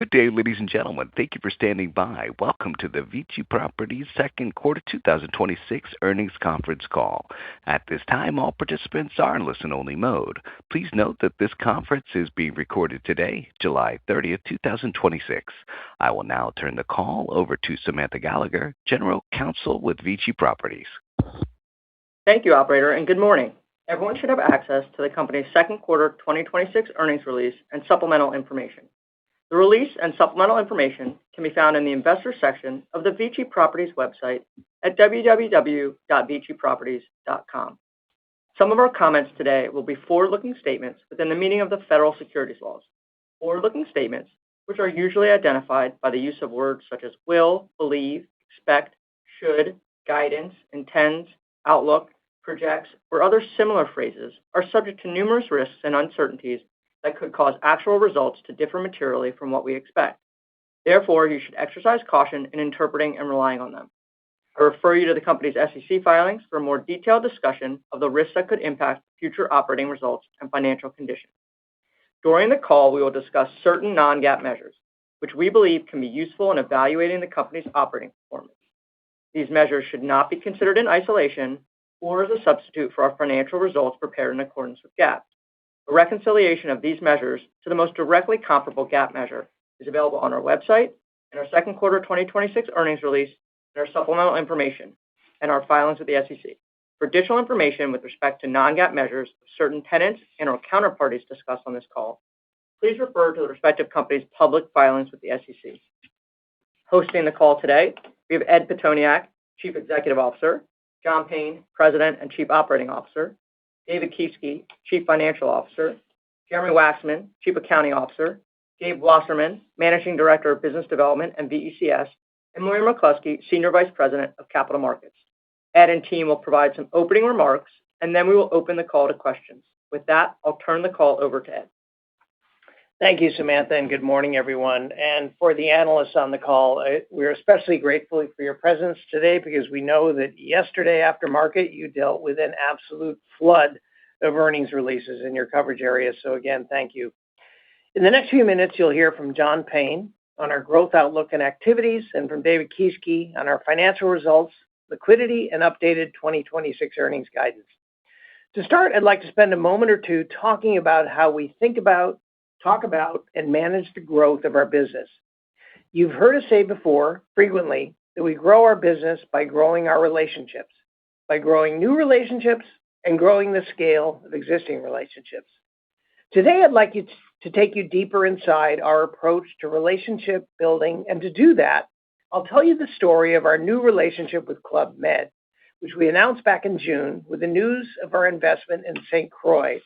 Good day, ladies and gentlemen. Thank you for standing by. Welcome to the VICI Properties second quarter 2026 earnings conference call. At this time, all participants are in listen-only mode. Please note that this conference is being recorded today, July 30th, 2026. I will now turn the call over to Samantha Gallagher, General Counsel with VICI Properties. Thank you, operator, and good morning. Everyone should have access to the company's second quarter 2026 earnings release and supplemental information. The release and supplemental information can be found in the Investors section of the VICI Properties website at www.viciproperties.com. Some of our comments today will be forward-looking statements within the meaning of the federal securities laws. Forward-looking statements, which are usually identified by the use of words such as will, believe, expect, should, guidance, intends, outlook, projects, or other similar phrases, are subject to numerous risks and uncertainties that could cause actual results to differ materially from what we expect. Therefore, you should exercise caution in interpreting and relying on them. I refer you to the company's SEC filings for a more detailed discussion of the risks that could impact future operating results and financial conditions. During the call, we will discuss certain non-GAAP measures, which we believe can be useful in evaluating the company's operating performance. These measures should not be considered in isolation or as a substitute for our financial results prepared in accordance with GAAP. A reconciliation of these measures to the most directly comparable GAAP measure is available on our website, in our second quarter 2026 earnings release, and our supplemental information, and our filings with the SEC. For additional information with respect to non-GAAP measures of certain tenants and/or counterparties discussed on this call, please refer to the respective company's public filings with the SEC. Hosting the call today, we have Ed Pitoniak, Chief Executive Officer, John Payne, President and Chief Operating Officer, David Kieske, Chief Financial Officer, Jeremy Waxman, Chief Accounting Officer, Gabe Wasserman, Managing Director of Business Development and VECS, and Moira McCluskey, Senior Vice President of Capital Markets. Ed and team will provide some opening remarks, and then we will open the call to questions. With that, I'll turn the call over to Ed. Thank you, Samantha, and good morning, everyone. And for the analysts on the call, we're especially grateful for your presence today because we know that yesterday after market, you dealt with an absolute flood of earnings releases in your coverage area. So again, thank you. In the next few minutes, you'll hear from John Payne on our growth outlook and activities, and from David Kieske on our financial results, liquidity, and updated 2026 earnings guidance. To start, I'd like to spend a moment or two talking about how we talk about and manage the growth of our business. You've heard us say before, frequently, that we grow our business by growing our relationships, by growing new relationships and growing the scale of existing relationships. Today, I'd like to take you deeper inside our approach to relationship building, and to do that, I'll tell you the story of our new relationship with Club Med, which we announced back in June with the news of our investment in St. Croix,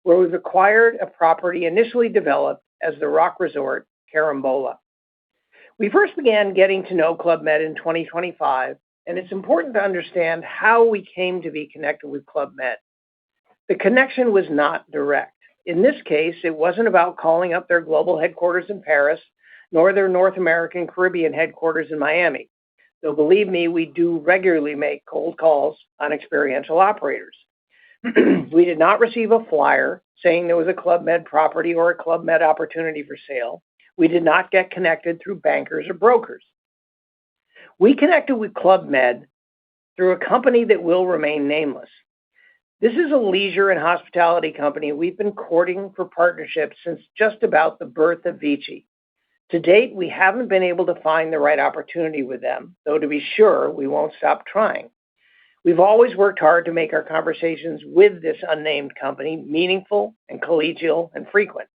where we've acquired a property initially developed as the Rock Resort Carambola. We first began getting to know Club Med in 2025, and it's important to understand how we came to be connected with Club Med. The connection was not direct. In this case, it wasn't about calling up their global headquarters in Paris, nor their North American Caribbean headquarters in Miami. Though believe me, we do regularly make cold calls on experiential operators. We did not receive a flyer saying there was a Club Med property or a Club Med opportunity for sale. We did not get connected through bankers or brokers. We connected with Club Med through a company that will remain nameless. This is a leisure and hospitality company we've been courting for partnership since just about the birth of VICI. To date, we haven't been able to find the right opportunity with them, though to be sure, we won't stop trying. We've always worked hard to make our conversations with this unnamed company meaningful and collegial and frequent.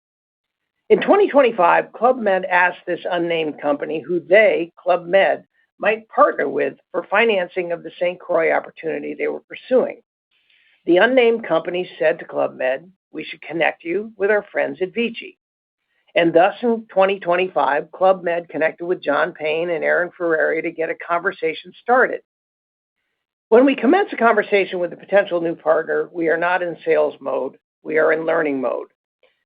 In 2025, Club Med asked this unnamed company who they, Club Med, might partner with for financing of the St. Croix opportunity they were pursuing. The unnamed company said to Club Med, "We should connect you with our friends at VICI." And thus in 2025, Club Med connected with John Payne and Aaron Ferrari to get a conversation started. When we commence a conversation with a potential new partner, we are not in sales mode, we are in learning mode.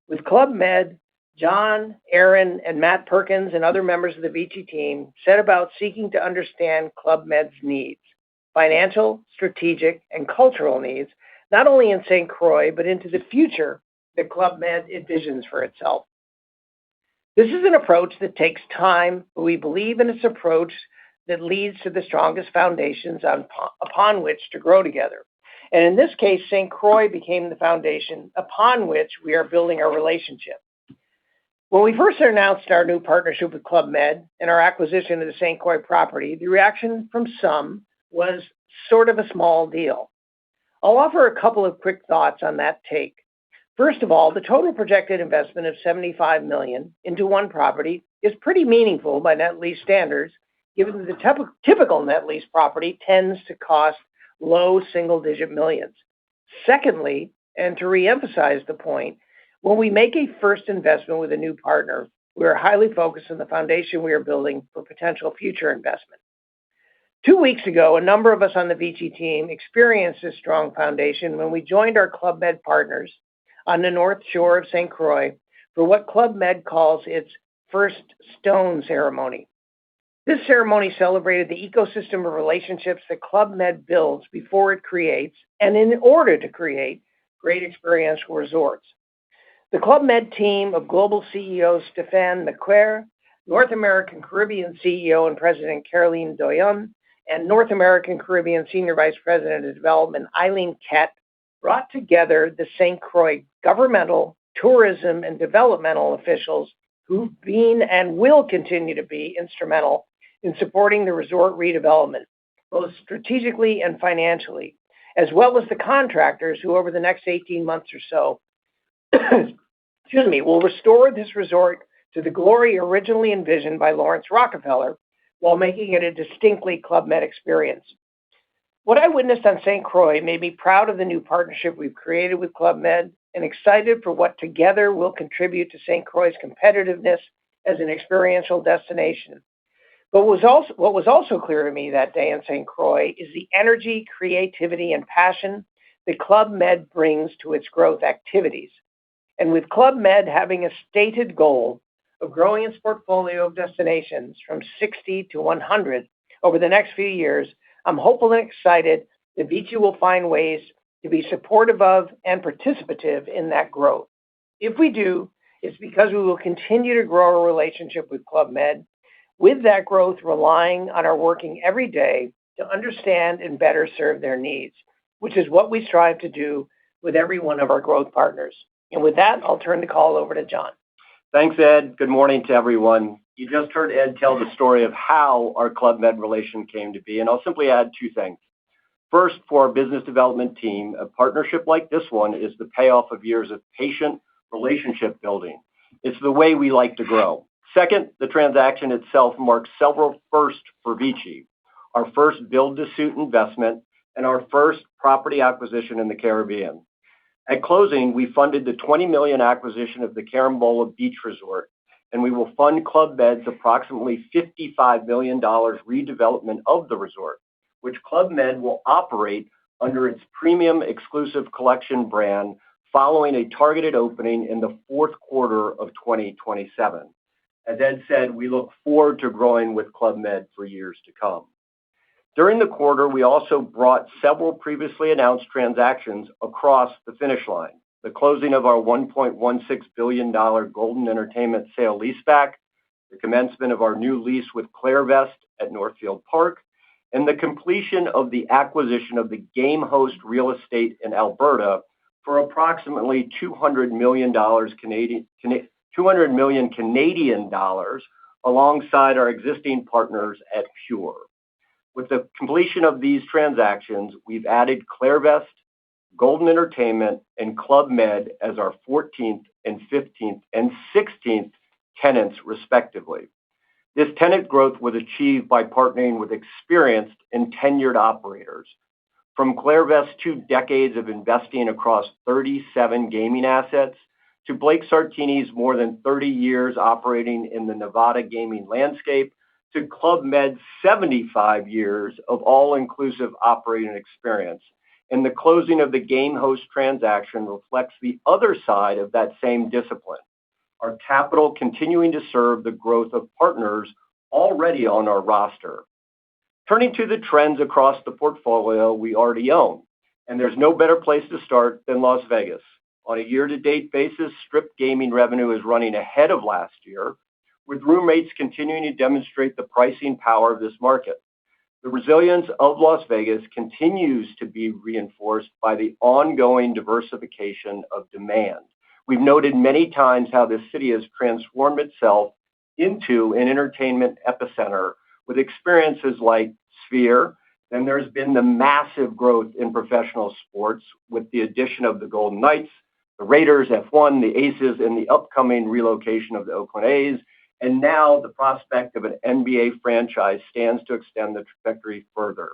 With Club Med, John, Aaron, and Matt Perkins and other members of the VICI team set about seeking to understand Club Med's needs, financial, strategic, and cultural needs, not only in St. Croix, but into the future that Club Med envisions for itself. This is an approach that takes time, but we believe in its approach that leads to the strongest foundations upon which to grow together. And in this case, St. Croix became the foundation upon which we are building our relationship. When we first announced our new partnership with Club Med and our acquisition of the St. Croix property, the reaction from some was sort of a small deal. I'll offer a couple of quick thoughts on that take. First of all, the total projected investment of $75 million into one property is pretty meaningful by net lease standards, given that the typical net lease property tends to cost low single-digit millions. Secondly, and to reemphasize the point, when we make a first investment with a new partner, we are highly focused on the foundation we are building for potential future investment. 2 weeks ago, a number of us on the VICI team experienced this strong foundation when we joined our Club Med partners on the north shore of St. Croix for what Club Med calls its first stone ceremony. This ceremony celebrated the ecosystem of relationships that Club Med builds before it creates, and in order to create great experiential resorts. The Club Med team of global CEO Stéphane Maquer, North American Caribbean CEO and President Caroline Doyon, and North American Caribbean Senior Vice President of Development Eileen Kett brought together the St. Croix governmental, tourism, and developmental officials who've been and will continue to be instrumental in supporting the resort redevelopment, both strategically and financially, as well as the contractors who over the next 18 months or so will restore this resort to the glory originally envisioned by Lawrence Rockefeller while making it a distinctly Club Med experience. What I witnessed on St. Croix made me proud of the new partnership we've created with Club Med and excited for what together will contribute to St. Croix's competitiveness as an experiential destination. But what was also clear to me that day in St. Croix is the energy, creativity, and passion that Club Med brings to its growth activities. And with Club Med having a stated goal of growing its portfolio of destinations from 60 to 100 over the next few years, I'm hopeful and excited that VICI will find ways to be supportive of and participative in that growth. If we do, it's because we will continue to grow our relationship with Club Med, with that growth relying on our working every day to understand and better serve their needs, which is what we strive to do with every one of our growth partners. And with that, I'll turn the call over to John. Thanks, Ed. Good morning to everyone. You just heard Ed tell the story of how our Club Med relation came to be, and I'll simply add two things. First, for our business development team, a partnership like this one is the payoff of years of patient relationship building. It's the way we like to grow. Second, the transaction itself marks several firsts for VICI, our first build-to-suit investment and our first property acquisition in the Caribbean. At closing, we funded the $20 million acquisition of the Carambola Beach Resort, and we will fund Club Med's approximately $55 million redevelopment of the resort, which Club Med will operate under its premium exclusive collection brand following a targeted opening in the fourth quarter of 2027. As Ed said, we look forward to growing with Club Med for years to come. During the quarter, we also brought several previously announced transactions across the finish line. The closing of our $1.16 billion Golden Entertainment sale leaseback, the commencement of our new lease with Clairvest at Northfield Park, and the completion of the acquisition of the Game Host real estate in Alberta for approximately $200 million Canadian dollars alongside our existing partners at Pure. With the completion of these transactions, we've added Clairvest, Golden Entertainment, and Club Med as our 14th and 15th and 16th tenants, respectively. This tenant growth was achieved by partnering with experienced and tenured operators. From Clairvest's 2 decades of investing across 37 gaming assets, to Blake Sartini's more than 30 years operating in the Nevada gaming landscape, to Club Med's 75 years of all-inclusive operating experience. And the closing of the Game Host transaction reflects the other side of that same discipline, our capital continuing to serve the growth of partners already on our roster. Turning to the trends across the portfolio we already own, and there's no better place to start than Las Vegas. On a year-to-date basis, Strip gaming revenue is running ahead of last year, with room rates continuing to demonstrate the pricing power of this market. The resilience of Las Vegas continues to be reinforced by the ongoing diversification of demand. We've noted many times how this city has transformed itself into an entertainment epicenter with experiences like Sphere. Then there's been the massive growth in professional sports with the addition of the Golden Knights, the Raiders, F1, the Aces, and the upcoming relocation of the Oakland A's. And now the prospect of an NBA franchise stands to extend the trajectory further.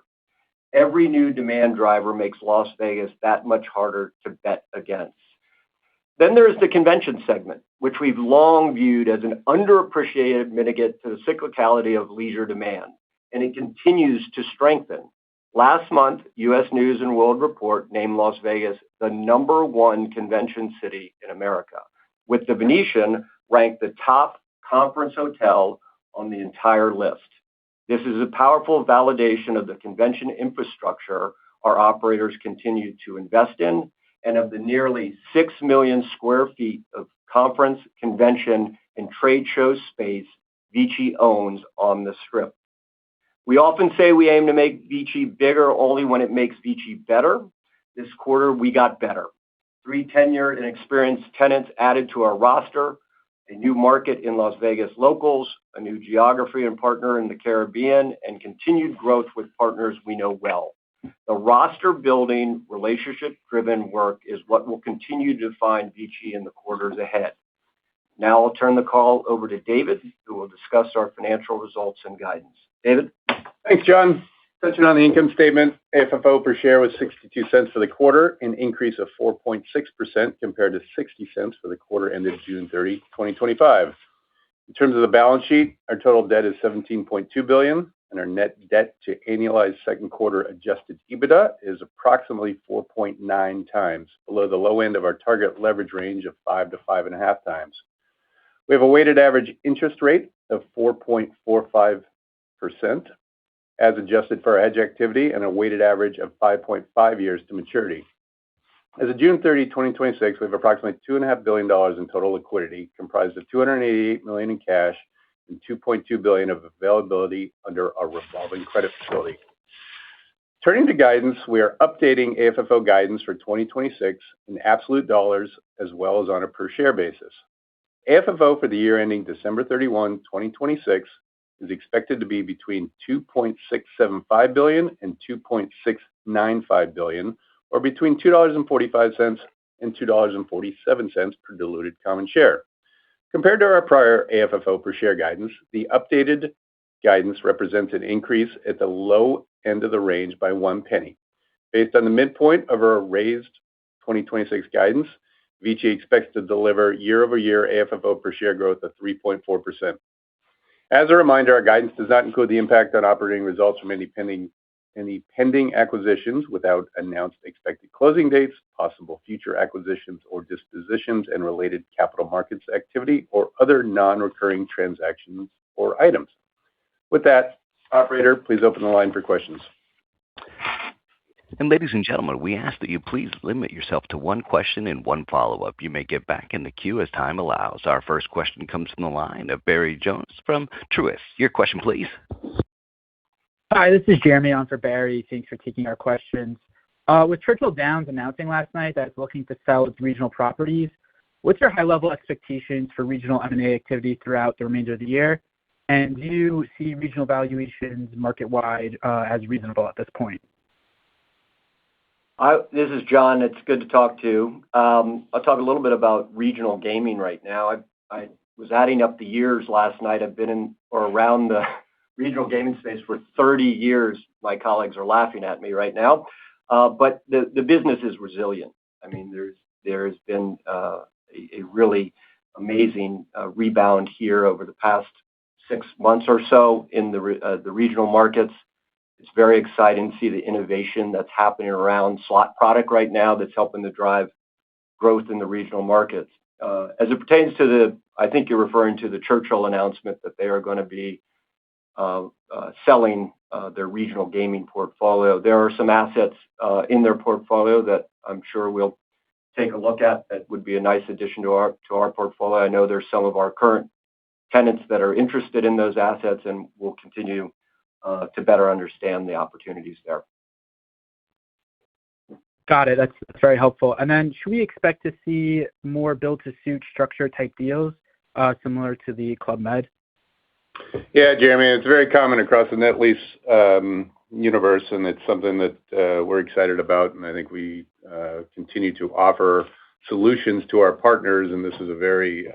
Every new demand driver makes Las Vegas that much harder to bet against. Then there's the convention segment, which we've long viewed as an underappreciated mitigant to the cyclicality of leisure demand, and it continues to strengthen. Last month, U.S. News and World Report named Las Vegas the #1 convention city in America, with the Venetian ranked the top conference hotel on the entire list. This is a powerful validation of the convention infrastructure our operators continue to invest in, and of the nearly 6 million square feet of conference, convention, and trade show space VICI owns on the Strip. We often say we aim to make VICI bigger only when it makes VICI better. This quarter, we got better. 3 tenured and experienced tenants added to our roster, a new market in Las Vegas locals, a new geography and partner in the Caribbean, and continued growth with partners we know well. The roster-building, relationship-driven work is what will continue to define VICI in the quarters ahead. Now I'll turn the call over to David, who will discuss our financial results and guidance. David? Thanks, John. Touching on the income statement, AFFO per share was 62 cents for the quarter, an increase of 4.6% compared to 60 cents for the quarter ended June 30, 2025. In terms of the balance sheet, our total debt is $17.2 billion, and our net debt to annualized second quarter adjusted EBITDA is approximately 4.9 times, below the low end of our target leverage range of 5 to 5.5 times. We have a weighted average interest rate of 4.45%, as adjusted for our hedge activity, and a weighted average of 5.5 years to maturity. As of June 30, 2026, we have approximately $2.5 billion in total liquidity, comprised of $288 million in cash and $2.2 billion of availability under our revolving credit facility. Turning to guidance, we are updating AFFO guidance for 2026 in absolute dollars as well as on a per share basis. AFFO for the year ending December 31, 2026 is expected to be between $2.675 billion and $2.695 billion, or between $2.45 and $2.47 per diluted common share. Compared to our prior AFFO per share guidance, the updated guidance represents an increase at the low end of the range by 1 penny. Based on the midpoint of our raised 2026 guidance, VICI expects to deliver year-over-year AFFO per share growth of 3.4%. As a reminder, our guidance does not include the impact on operating results from any pending acquisitions without announced expected closing dates, possible future acquisitions or dispositions, and related capital markets activity or other non-recurring transactions or items. With that, operator, please open the line for questions. And ladies and gentlemen, we ask that you please limit yourself to one question and one follow-up. You may get back in the queue as time allows. Our first question comes from the line of Barry Jonas from Truist. Your question, please. Hi, this is Jeremy on for Barry. Thanks for taking our questions. With Churchill Downs announcing last night that it's looking to sell its regional properties, what's your high-level expectations for regional M&A activity throughout the remainder of the year? And do you see regional valuations market-wide as reasonable at this point? This is John. It's good to talk to you. I'll talk a little bit about regional gaming right now. I was adding up the years last night. I've been in or around the regional gaming space for 30 years. My colleagues are laughing at me right now. But the business is resilient. I mean, there's been a really amazing rebound here over the past 6 months or so in the regional markets. It's very exciting to see the innovation that's happening around slot product right now that's helping to drive growth in the regional markets. As it pertains to I think you're referring to the Churchill announcement that they are going to be selling their regional gaming portfolio. There are some assets in their portfolio that I'm sure we'll take a look at that would be a nice addition to our portfolio. I know there's some of our current tenants that are interested in those assets, and we'll continue to better understand the opportunities there. Got it. That's very helpful. And then should we expect to see more build-to-suit structure type deals similar to the Club Med? Yeah, Jeremy, it's very common across the net lease universe, and it's something that we're excited about, and I think we continue to offer solutions to our partners, and this is a very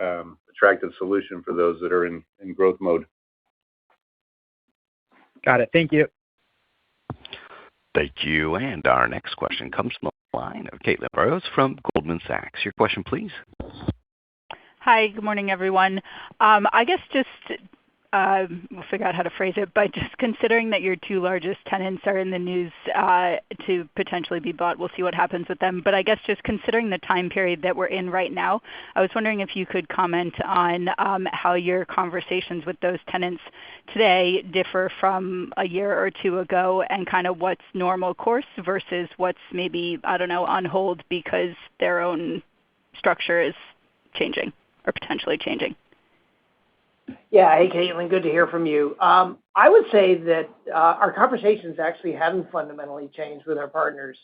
attractive solution for those that are in growth mode. Got it. Thank you. Thank you. And our next question comes from the line of Caitlin Burrows from Goldman Sachs. Your question, please. Hi, good morning, everyone. I guess just we'll figure out how to phrase it, but just considering that your two largest tenants are in the news to potentially be bought, we'll see what happens with them. But I guess just considering the time period that we're in right now, I was wondering if you could comment on how your conversations with those tenants today differ from a year or two ago, and kind of what's normal course versus what's maybe, I don't know, on hold because their own structure is changing or potentially changing. Yeah. Hey, Caitlin, good to hear from you. I would say that our conversations actually haven't fundamentally changed with our partners.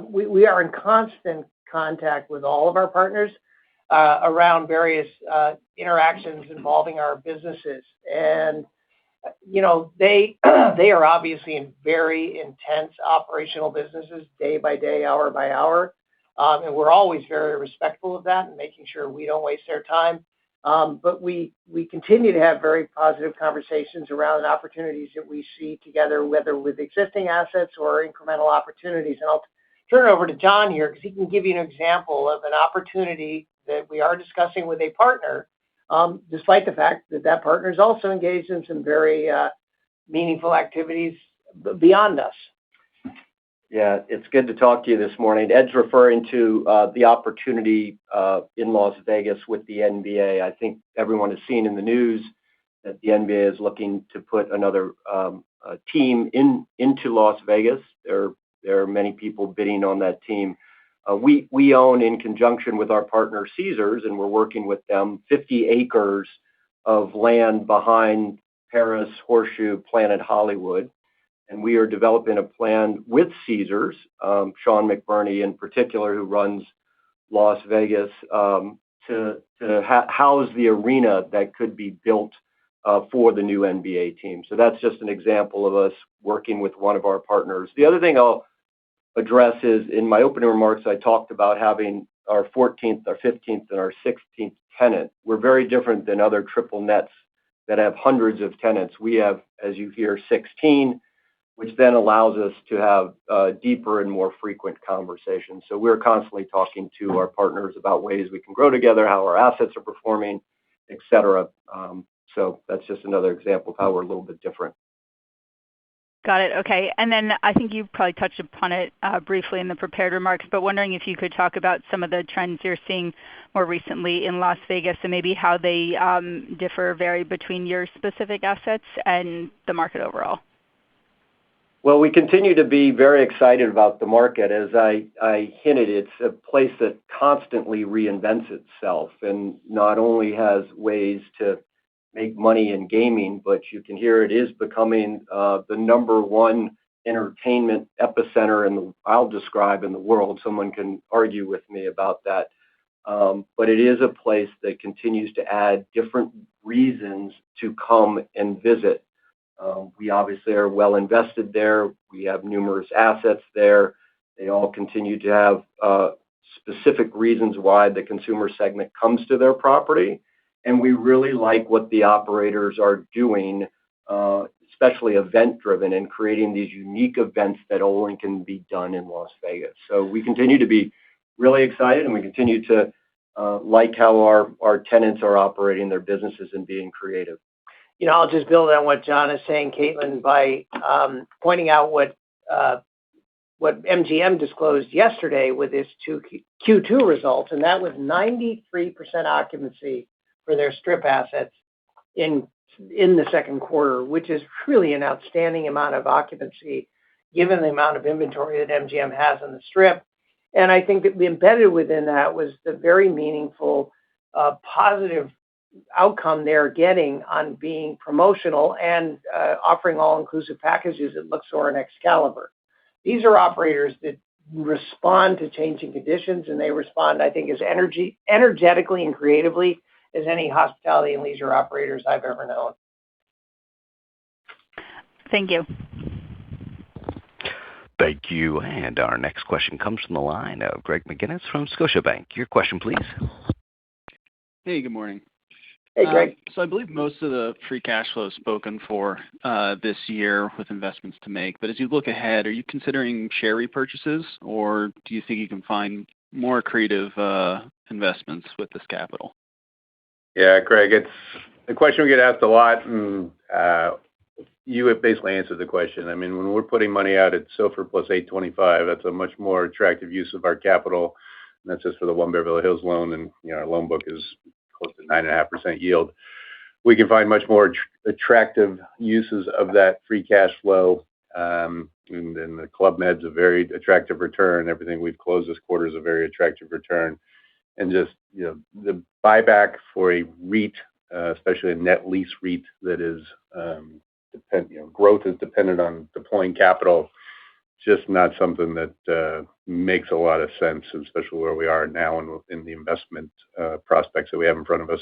We are in constant contact with all of our partners around various interactions involving our businesses. And, they are obviously in very intense operational businesses day by day, hour by hour. And we're always very respectful of that and making sure we don't waste their time. But we continue to have very positive conversations around opportunities that we see together, whether with existing assets or incremental opportunities. And I'll turn it over to John here because he can give you an example of an opportunity that we are discussing with a partner, despite the fact that that partner is also engaged in some very meaningful activities beyond us. Yeah, it's good to talk to you this morning. Ed's referring to the opportunity in Las Vegas with the NBA. I think everyone has seen in the news that the NBA is looking to put another team into Las Vegas. There are many people bidding on that team. We own, in conjunction with our partner Caesars, and we're working with them, 50 acres of land behind Paris Horseshoe Planet Hollywood. And we are developing a plan with Caesars, Sean McBurney in particular, who runs Las Vegas, to house the arena that could be built for the new NBA team. So that's just an example of us working with one of our partners. The other thing I'll address is, in my opening remarks, I talked about having our 14th, our 15th, and our 16th tenant. We're very different than other triple nets that have hundreds of tenants. We have, as you hear, 16, which then allows us to have deeper and more frequent conversations. So we're constantly talking to our partners about ways we can grow together, how our assets are performing, et cetera. So that's just another example of how we're a little bit different. Got it. Okay. And then I think you probably touched upon it briefly in the prepared remarks, but wondering if you could talk about some of the trends you're seeing more recently in Las Vegas and maybe how they vary between your specific assets and the market overall. Well, we continue to be very excited about the market. As I hinted, it's a place that constantly reinvents itself and not only has ways to make money in gaming, but you can hear it is becoming the number one entertainment epicenter I'll describe in the world. Someone can argue with me about that. But it is a place that continues to add different reasons to come and visit. We obviously are well invested there. We have numerous assets there. They all continue to have specific reasons why the consumer segment comes to their property. And we really like what the operators are doing, especially event-driven, and creating these unique events that only can be done in Las Vegas. So we continue to be really excited, and we continue to like how our tenants are operating their businesses and being creative. I'll just build on what John is saying, Caitlin, by pointing out what MGM disclosed yesterday with its Q2 results, and that was 93% occupancy for their strip assets in the second quarter, which is really an outstanding amount of occupancy given the amount of inventory that MGM has on the strip. And I think that embedded within that was the very meaningful positive outcome they're getting on being promotional and offering all-inclusive packages at Luxor and Excalibur. These are operators that respond to changing conditions, and they respond, I think, as energetically and creatively as any hospitality and leisure operators I've ever known. Thank you. Thank you. And our next question comes from the line of Greg McGinnis from Scotiabank. Your question, please. Hey, good morning. Hey, Greg. So I believe most of the free cash flow is spoken for this year with investments to make. But as you look ahead, are you considering share repurchases, or do you think you can find more creative investments with this capital? Yeah, Greg, it's a question we get asked a lot, and you have basically answered the question. I mean, when we're putting money out at SOFR plus 825, that's a much more attractive use of our capital. And that's just for the One Beverly Hills loan, and our loan book is close to 9.5% yield. We can find much more attractive uses of that free cash flow. And then the Club Med's a very attractive return. Everything we've closed this quarter is a very attractive return. And just, the buyback for a REIT, especially a net lease REIT that is, growth is dependent on deploying capital, just not something that makes a lot of sense, especially where we are now in the investment prospects that we have in front of us.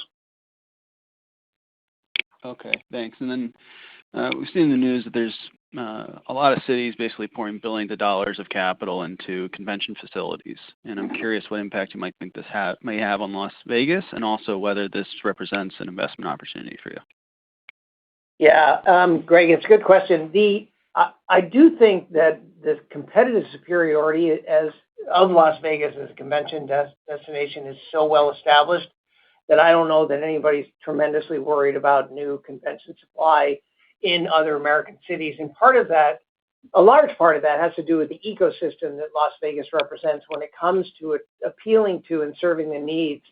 Okay, thanks. And then we've seen in the news that there's a lot of cities basically pouring billions of dollars of capital into convention facilities. And I'm curious what impact you might think this may have on Las Vegas, and also whether this represents an investment opportunity for you. Yeah, Greg, it's a good question. I do think that the competitive superiority of Las Vegas as a convention destination is so well established that I don't know that anybody's tremendously worried about new convention supply in other American cities. And a large part of that has to do with the ecosystem that Las Vegas represents when it comes to appealing to and serving the needs,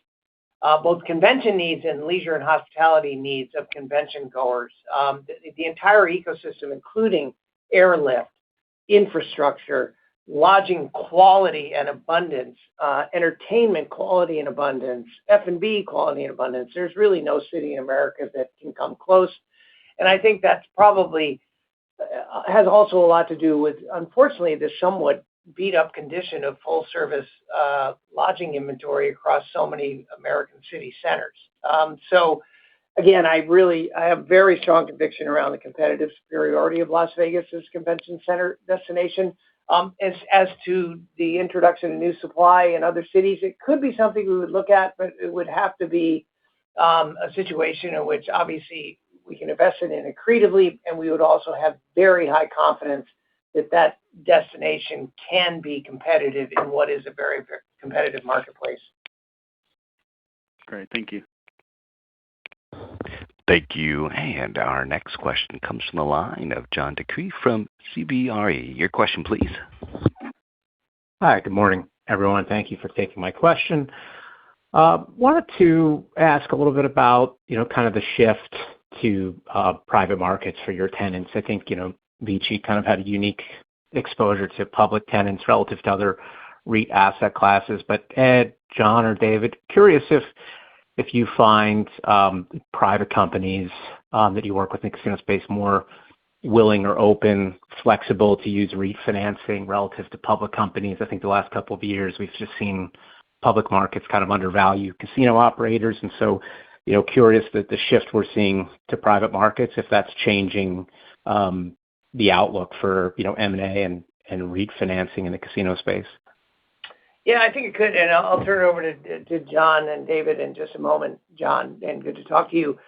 both convention needs and leisure and hospitality needs of convention goers. The entire ecosystem, including airlift, infrastructure, lodging quality and abundance, entertainment quality and abundance, F&B quality and abundance. There's really no city in America that can come close. And I think that's probably has also a lot to do with, unfortunately, the somewhat beat-up condition of full-service lodging inventory across so many American city centers. So, again, I have very strong conviction around the competitive superiority of Las Vegas as a convention center destination. As to the introduction of new supply in other cities, it could be something we would look at, but it would have to be a situation in which, obviously, we can invest in it creatively, and we would also have very high confidence that destination can be competitive in what is a very, very competitive marketplace. Great, thank you. Thank you. And our next question comes from the line of John DeCree from CBRE. Your question, please. Hi, good morning, everyone. Thank you for taking my question. Wanted to ask a little bit about, kind of the shift to private markets for your tenants. I think, VICI kind of had a unique exposure to public tenants relative to other REIT asset classes. But Ed, John, or David, curious if you find private companies that you work with in the casino space more willing or open, flexible to use REIT financing relative to public companies. I think the last couple of years we've just seen public markets kind of undervalue casino operators. And so, curious that the shift we're seeing to private markets, if that's changing the outlook for, M&A and REIT financing in the casino space. Yeah, I think it could, and I'll turn it over to John and David in just a moment. John, and good to talk to you.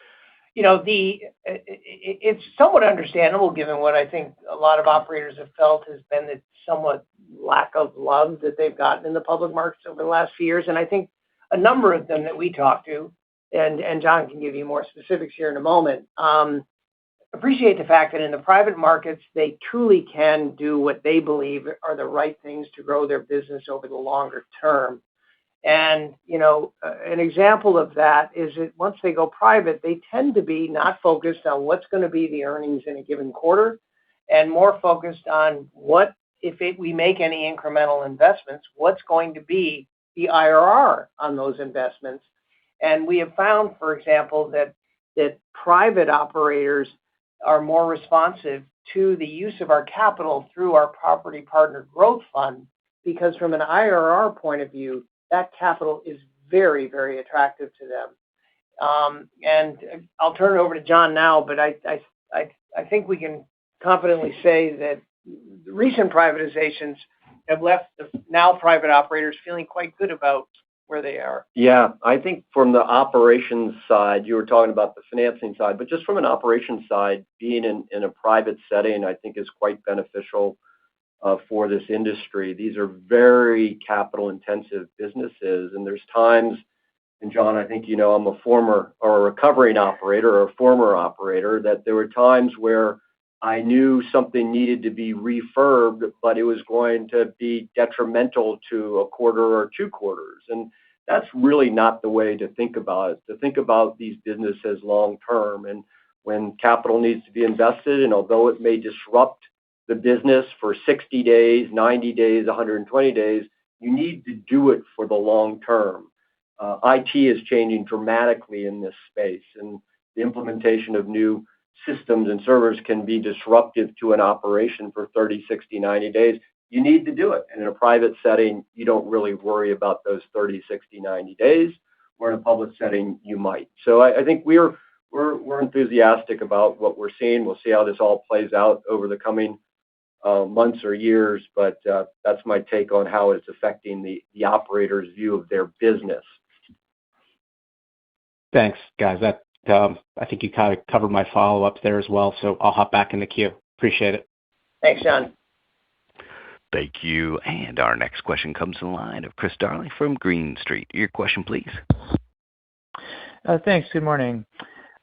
It's somewhat understandable given what I think a lot of operators have felt has been the somewhat lack of love that they've gotten in the public markets over the last few years. And I think a number of them that we talk to, and John can give you more specifics here in a moment, appreciate the fact that in the private markets, they truly can do what they believe are the right things to grow their business over the longer term. And, an example of that is that once they go private, they tend to be not focused on what's going to be the earnings in a given quarter, and more focused on we make any incremental investments, what's going to be the IRR on those investments. And we have found, for example, that private operators are more responsive to the use of our capital through our Property Partner Growth Fund, because from an IRR point of view, that capital is very, very attractive to them. And I'll turn it over to John now, but I think we can confidently say that recent privatizations have left the now private operators feeling quite good about where they are. Yeah, I think from the operations side, you were talking about the financing side, but just from an operations side, being in a private setting, I think is quite beneficial for this industry. These are very capital intensive businesses, and there's times, and John, I think I'm a former or a recovering operator or a former operator, that there were times where I knew something needed to be refurbed, but it was going to be detrimental to a quarter or 2 quarters. And that's really not the way to think about it, to think about these businesses long term. And when capital needs to be invested, and although it may disrupt the business for 60 days, 90 days, 120 days, you need to do it for the long term. IT is changing dramatically in this space, and the implementation of new systems and servers can be disruptive to an operation for 30, 60, 90 days. You need to do it. And in a private setting, you don't really worry about those 30, 60, 90 days, where in a public setting, you might. So I think we're enthusiastic about what we're seeing. We'll see how this all plays out over the coming months or years, but that's my take on how it's affecting the operator's view of their business. Thanks, guys. I think you kind of covered my follow-up there as well, so I'll hop back in the queue. Appreciate it. Thanks, John. Thank you. And our next question comes in the line of Chris Darling from Green Street. Your question, please. Thanks. Good morning.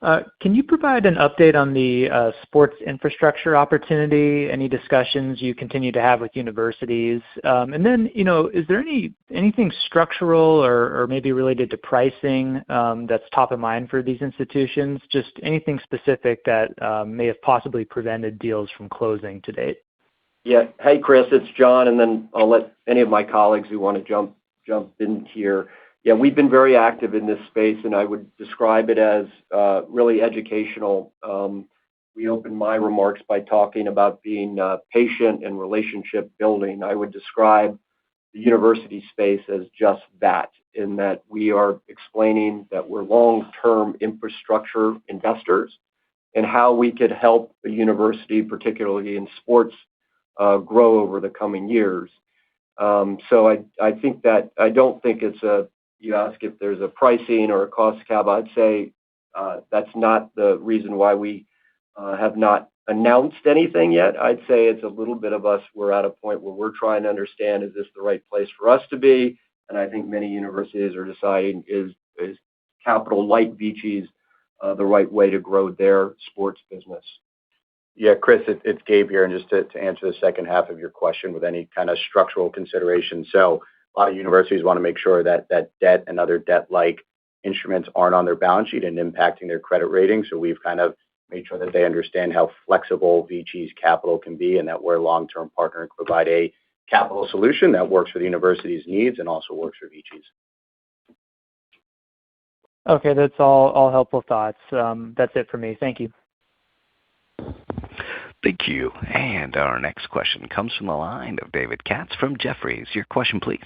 Can you provide an update on the sports infrastructure opportunity, any discussions you continue to have with universities? And then, is there anything structural or maybe related to pricing that's top of mind for these institutions? Just anything specific that may have possibly prevented deals from closing to date? Yeah. Hey, Chris, it's John, and then I'll let any of my colleagues who want to jump in here. Yeah, we've been very active in this space, and I would describe it as really educational. We opened my remarks by talking about being patient and relationship building. I would describe the university space as just that, in that we are explaining that we're long-term infrastructure investors and how we could help the university, particularly in sports, grow over the coming years. So I think that I don't think it's you ask if there's a pricing or a cost cap, I'd say that's not the reason why we have not announced anything yet. I'd say it's a little bit of us. We're at a point where we're trying to understand, is this the right place for us to be? And I think many universities are deciding, is capital light VICI's the right way to grow their sports business? Yeah, Chris, it's Gabe here. And just to answer the second half of your question with any kind of structural consideration. So a lot of universities want to make sure that debt and other debt-like instruments aren't on their balance sheet and impacting their credit rating. So we've kind of made sure that they understand how flexible VICI's capital can be, and that we're a long-term partner and provide a capital solution that works for the university's needs and also works for VICI's. Okay, that's all helpful thoughts. That's it for me. Thank you. Thank you. And our next question comes from the line of David Katz from Jefferies. Your question, please.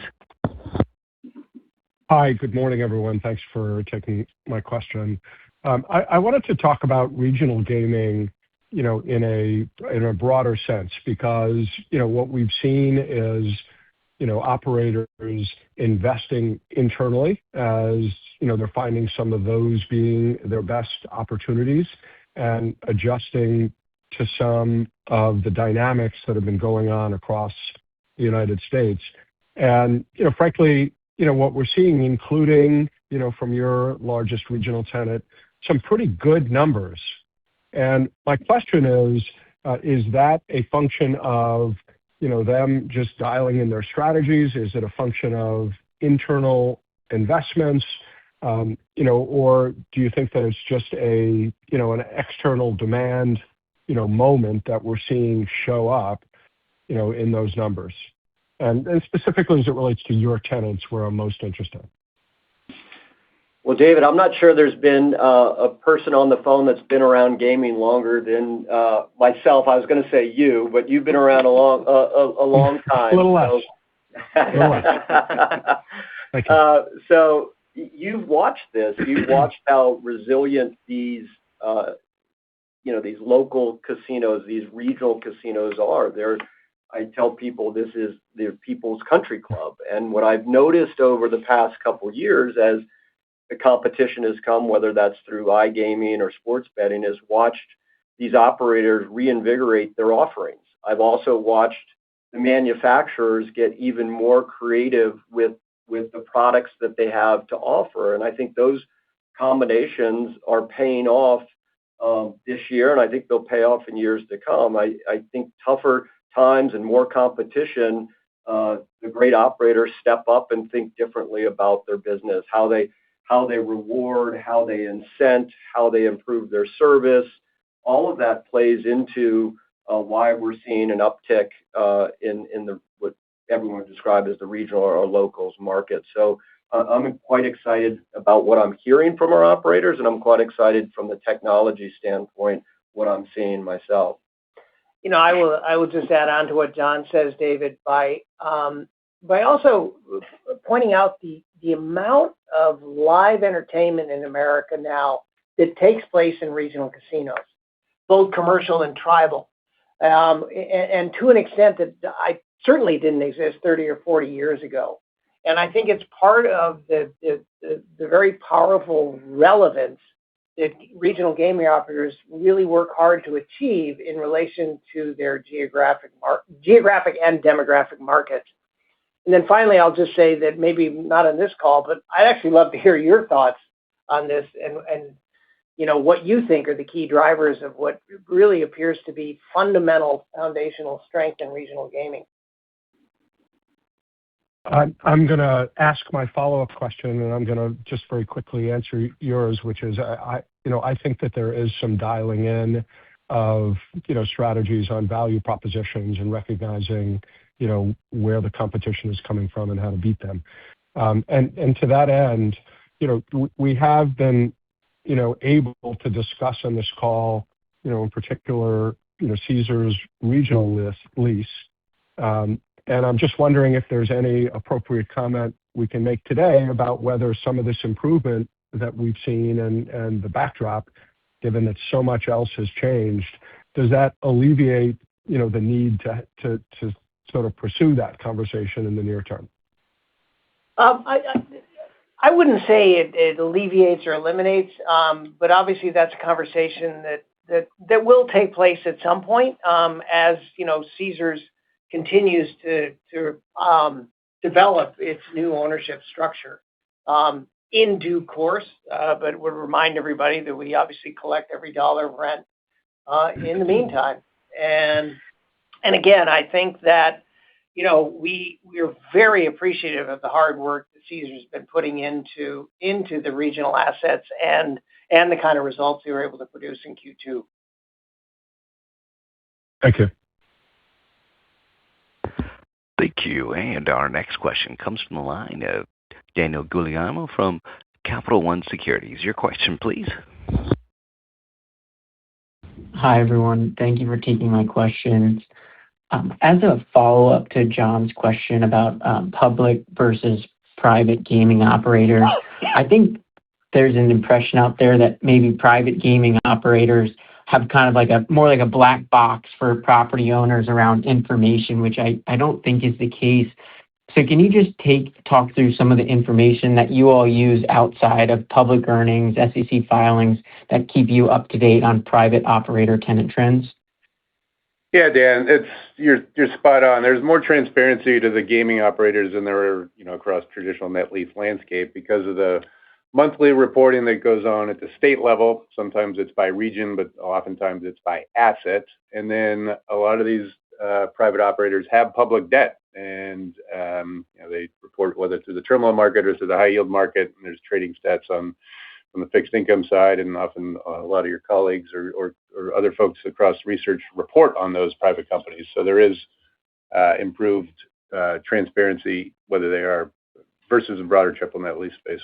Hi, good morning, everyone. Thanks for taking my question. I wanted to talk about regional gaming, in a broader sense, because, what we've seen is, operators investing internally as, they're finding some of those being their best opportunities and adjusting to some of the dynamics that have been going on across the United States. And, frankly, what we're seeing, including, from your largest regional tenant, some pretty good numbers. And my question is that a function of, them just dialing in their strategies? Is it a function of internal investments? Or do you think that it's just an external demand moment that we're seeing show up, in those numbers? And specifically as it relates to your tenants, where I'm most interested. Well, David, I'm not sure there's been a person on the phone that's been around gaming longer than myself. I was going to say you, but you've been around a long time. A little less. Thank you. So you've watched this. You've watched how resilient these these local casinos, these regional casinos are. I tell people this is their people's country club. And what I've noticed over the past couple of years as the competition has come, whether that's through iGaming or sports betting, is watched these operators reinvigorate their offerings. I've also watched the manufacturers get even more creative with the products that they have to offer. And I think those combinations are paying off this year, and I think they'll pay off in years to come. I think tougher times and more competition, the great operators step up and think differently about their business, how they reward, how they incent, how they improve their service. All of that plays into why we're seeing an uptick in what everyone described as the regional or locals market. So I'm quite excited about what I'm hearing from our operators, and I'm quite excited from the technology standpoint, what I'm seeing myself. I will just add on to what John says, David, by also pointing out the amount of live entertainment in America now that takes place in regional casinos, both commercial and tribal, and to an extent that I certainly didn't exist 30 or 40 years ago. And I think it's part of the very powerful relevance that regional gaming operators really work hard to achieve in relation to their geographic and demographic markets. And then finally, I'll just say that maybe not on this call, but I'd actually love to hear your thoughts on this and what you think are the key drivers of what really appears to be fundamental foundational strength in regional gaming. I'm going to ask my follow-up question, and I'm going to just very quickly answer yours, which is I think that there is some dialing in of strategies on value propositions and recognizing where the competition is coming from and how to beat them. And to that end, we have been able to discuss on this call, in particular, Caesars regional lease. And I'm just wondering if there's any appropriate comment we can make today about whether some of this improvement that we've seen and the backdrop, given that so much else has changed, does that alleviate, the need to sort of pursue that conversation in the near term? I wouldn't say it alleviates or eliminates, but obviously that's a conversation that will take place at some point as Caesars continues to develop its new ownership structure in due course, but would remind everybody that we obviously collect every dollar of rent in the meantime. And again, I think that we are very appreciative of the hard work that Caesars has been putting into the regional assets and the kind of results they were able to produce in Q2. Thank you. Thank you. And our next question comes from the line of Daniel Guglielmo from Capital One Securities. Your question, please. Hi, everyone. Thank you for taking my questions. As a follow-up to John's question about public versus private gaming operators, I think there's an impression out there that maybe private gaming operators have kind of more like a black box for property owners around information, which I don't think is the case. So can you just talk through some of the information that you all use outside of public earnings, SEC filings that keep you up to date on private operator tenant trends? Yeah, Dan, you're spot on. There's more transparency to the gaming operators than there are, across traditional net lease landscape because of the monthly reporting that goes on at the state level. Sometimes it's by region, but oftentimes it's by asset. And then a lot of these private operators have public debt, and they report whether through the term loan market or through the high yield market. And there's trading stats on the fixed income side, and often a lot of your colleagues or other folks across research report on those private companies. So there is improved transparency, whether they are versus a broader triple net lease space.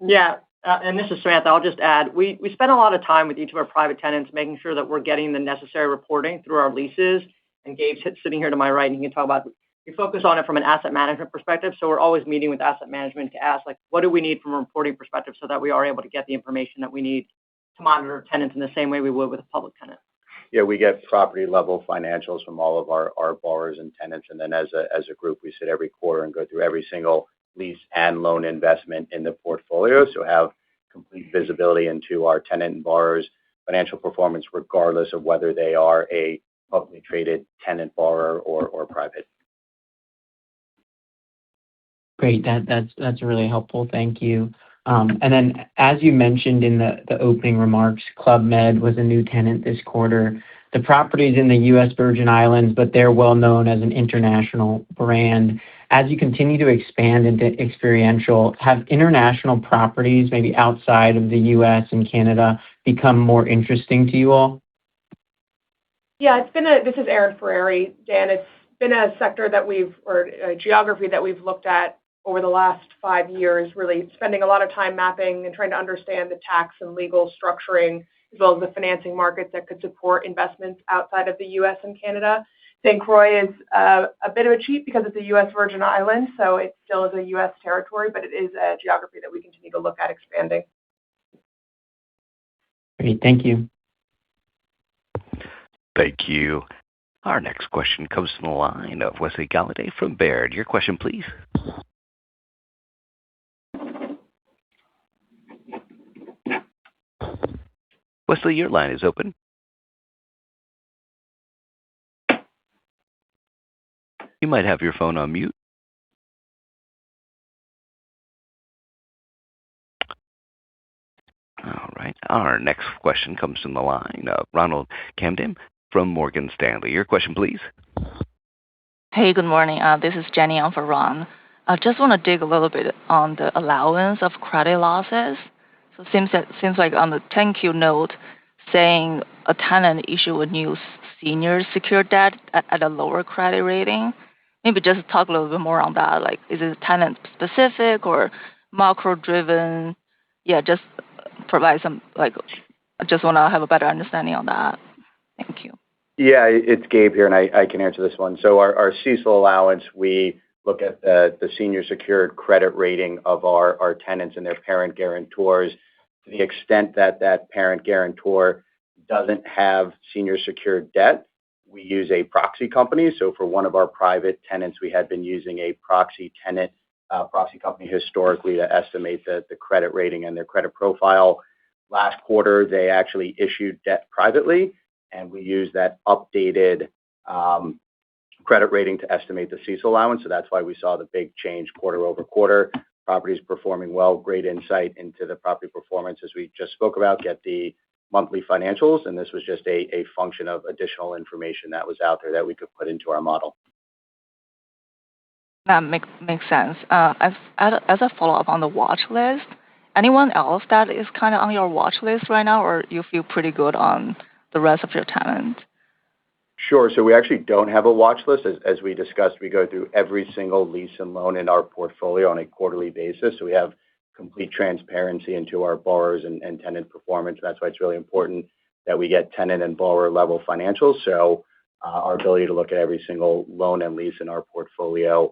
Yeah. This is Samantha. I'll just add, we spend a lot of time with each of our private tenants making sure that we're getting the necessary reporting through our leases. Gabe's sitting here to my right, and he can talk about, we focus on it from an asset management perspective. So we're always meeting with asset management to ask, like, what do we need from a reporting perspective so that we are able to get the information that we need to monitor tenants in the same way we would with a public tenant. Yeah, we get property level financials from all of our borrowers and tenants. And then as a group, we sit every quarter and go through every single lease and loan investment in the portfolio. So have complete visibility into our tenant and borrowers' financial performance, regardless of whether they are a publicly traded tenant borrower or private. Great. That's really helpful. Thank you. And then, as you mentioned in the opening remarks, Club Med was a new tenant this quarter. The property's in the U.S. Virgin Islands, but they're well known as an international brand. As you continue to expand into experiential, have international properties, maybe outside of the U.S. and Canada, become more interesting to you all? Yeah, this is Erin Ferreri. Dan, it's been a sector or a geography that we've looked at over the last 5 years, really spending a lot of time mapping and trying to understand the tax and legal structuring, as well as the financing markets that could support investments outside of the U.S. and Canada. St. Croix is a bit of a cheat because it's a U.S. Virgin Island, so it still is a U.S. territory, but it is a geography that we continue to look at expanding. Great. Thank you. Thank you. Our next question comes from the line of Wesley Golladay from Baird. Your question, please. Wesley, your line is open. You might have your phone on mute. All right. Our next question comes from the line of Ronald Kamdem from Morgan Stanley. Your question, please. Hey, good morning. This is Jenny on for Ron. I just want to dig a little bit on the allowance of credit losses. So it seems like on the 10-Q note saying a tenant issue a new senior secured debt at a lower credit rating. Maybe just talk a little bit more on that. Like, is it tenant specific or macro driven? Yeah, just provide some, I just want to have a better understanding on that. Thank you. Yeah, it's Gabe here, and I can answer this one. So our CECL allowance, we look at the senior secured credit rating of our tenants and their parent guarantors. To the extent that parent guarantor doesn't have senior secured debt, we use a proxy company. So for one of our private tenants, we had been using a proxy company historically to estimate the credit rating and their credit profile. Last quarter, they actually issued debt privately, and we used that updated credit rating to estimate the CECL allowance. So that's why we saw the big change quarter-over-quarter. Properties performing well, great insight into the property performance as we just spoke about, get the monthly financials, and this was just a function of additional information that was out there that we could put into our model. That makes sense. As a follow-up on the watch list, anyone else that is kind of on your watch list right now, or you feel pretty good on the rest of your tenants? Sure. So we actually don't have a watch list. As we discussed, we go through every single lease and loan in our portfolio on a quarterly basis. So we have complete transparency into our borrowers and tenant performance. That's why it's really important that we get tenant and borrower level financials. So our ability to look at every single loan and lease in our portfolio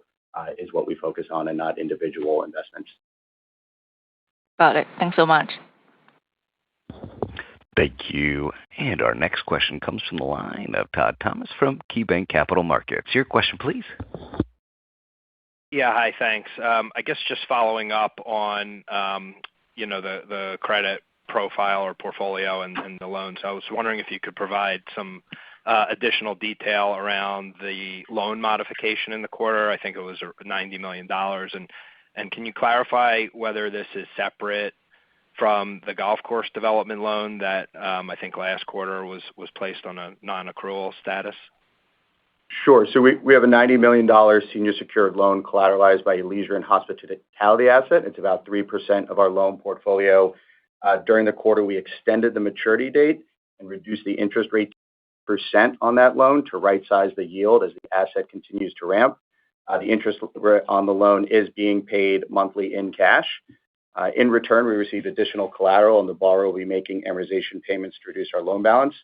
is what we focus on and not individual investments. Got it. Thanks so much. Thank you. And our next question comes from the line of Todd Thomas from KeyBanc Capital Markets. Your question, please. Yeah, hi, thanks. I guess just following up on, the credit profile or portfolio and the loans. I was wondering if you could provide some additional detail around the loan modification in the quarter. I think it was $90 million. And can you clarify whether this is separate from the golf course development loan that I think last quarter was placed on a non-accrual status? Sure. So we have a $90 million senior secured loan collateralized by a leisure and hospitality asset. It's about 3% of our loan portfolio. During the quarter, we extended the maturity date and reduced the interest rate % on that loan to right-size the yield as the asset continues to ramp. The interest on the loan is being paid monthly in cash. In return, we received additional collateral, and the borrower will be making amortization payments to reduce our loan balance.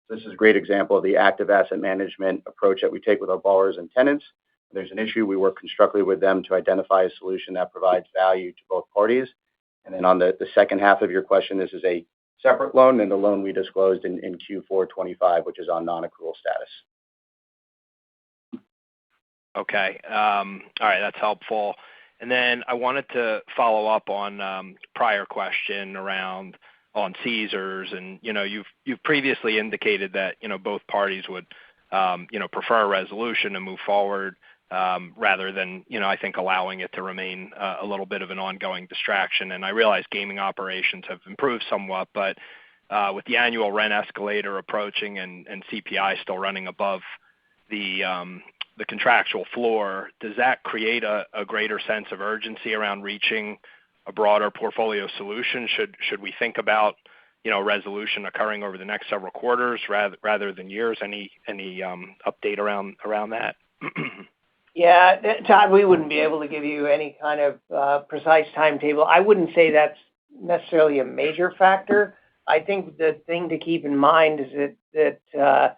This is a great example of the active asset management approach that we take with our borrowers and tenants. If there's an issue, we work constructively with them to identify a solution that provides value to both parties. And then on the second half of your question, this is a separate loan than the loan we disclosed in Q4 25, which is on non-accrual status. Okay. All right, that's helpful. And then I wanted to follow up on prior question around on Caesars, and you've previously indicated that both parties would prefer a resolution and move forward rather than I think allowing it to remain a little bit of an ongoing distraction. And I realize gaming operations have improved somewhat, but with the annual rent escalator approaching and CPI still running above the contractual floor, does that create a greater sense of urgency around reaching a broader portfolio solution? Should we think about resolution occurring over the next several quarters rather than years? Any update around that? Yeah, Todd, we wouldn't be able to give you any kind of precise timetable. I wouldn't say that's necessarily a major factor. I think the thing to keep in mind is that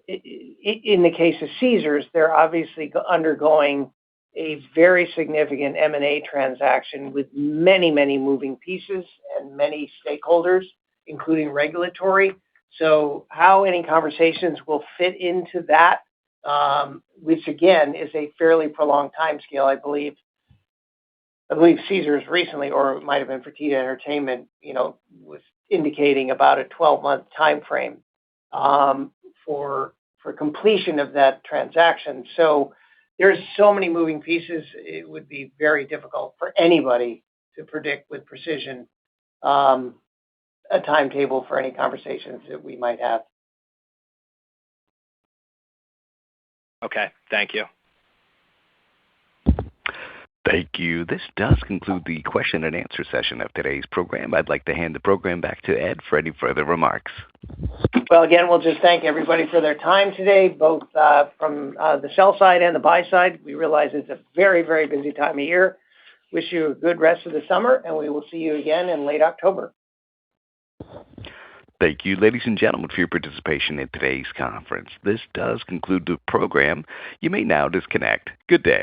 in the case of Caesars, they're obviously undergoing a very significant M&A transaction with many, many moving pieces and many stakeholders, including regulatory. So how any conversations will fit into that, which again is a fairly prolonged timescale, I believe Caesars recently, or it might have been Fertitta Entertainment, was indicating about a 12-month time frame for completion of that transaction. So there's so many moving pieces, it would be very difficult for anybody to predict with precision a timetable for any conversations that we might have. Okay, thank you. Thank you. This does conclude the question and answer session of today's program. I'd like to hand the program back to Ed for any further remarks. Well, again, we'll just thank everybody for their time today, both from the sell side and the buy side. We realize it's a very, very busy time of year. Wish you a good rest of the summer, and we will see you again in late October. Thank you, ladies and gentlemen, for your participation in today's conference. This does conclude the program. You may now disconnect. Good day.